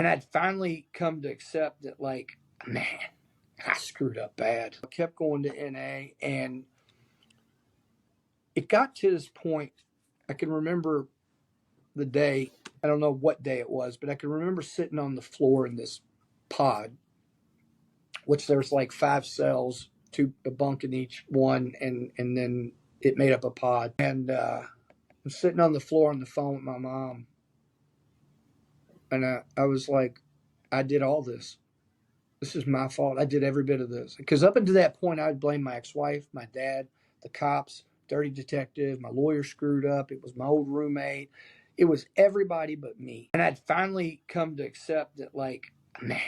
And I'd finally come to accept that, like, man, I screwed up bad. I kept going to NA, and it got to this point. I can remember the day. I don't know what day it was, but I can remember sitting on the floor in this pod, which there's like 5 cells, a bunk in each one, and then it made up a pod. And I'm sitting on the floor on the phone with my mom, and I was like, I did all this. This is my fault. I did every bit of this. Because up until that point, I would blame my ex-wife, my dad, the cops, dirty detective, my lawyer screwed up. It was my old roommate. It was everybody but me. And I'd finally come to accept that, like, man,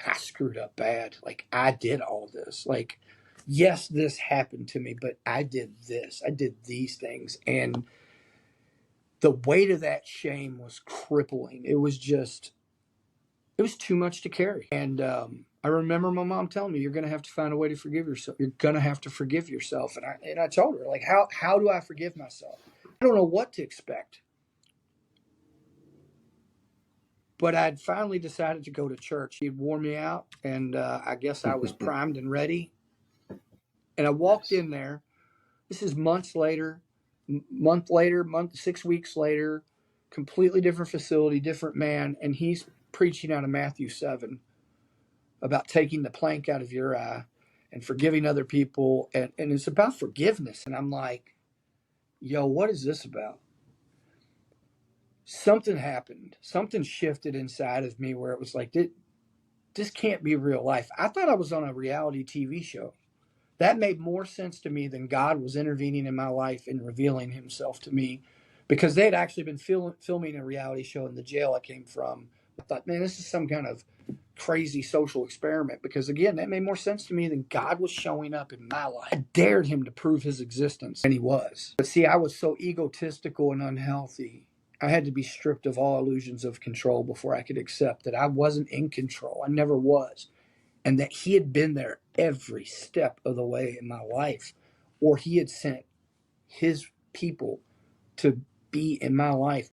I screwed up bad. Like, I did all this. Like, yes, this happened to me, but I did this. I did these things. And the weight of that shame was crippling. It was too much to carry. And I remember my mom telling me, you're going to have to find a way to forgive yourself. You're going to have to forgive yourself. And I told her, like, how do I forgive myself? I don't know what to expect. But I'd finally decided to go to church. He'd worn me out, and I guess I was primed and ready. And I walked in there. This is months later, 6 weeks later, completely different facility, different man. And he's preaching out of Matthew 7 about taking the plank out of your eye and forgiving other people. And it's about forgiveness. And I'm like, yo, what is this about? Something happened. Something shifted inside of me where it was like, this can't be real life. I thought I was on a reality TV show. That made more sense to me than God was intervening in my life and revealing himself to me, because they had actually been filming a reality show in the jail I came from. I thought, man, this is some kind of crazy social experiment, because, again, that made more sense to me than God was showing up in my life. I dared him to prove his existence, and he was. But see, I was so egotistical and unhealthy. I had to be stripped of all illusions of control before I could accept that I wasn't in control. I never was. And that he had been there every step of the way in my life, or he had sent his people to be in my life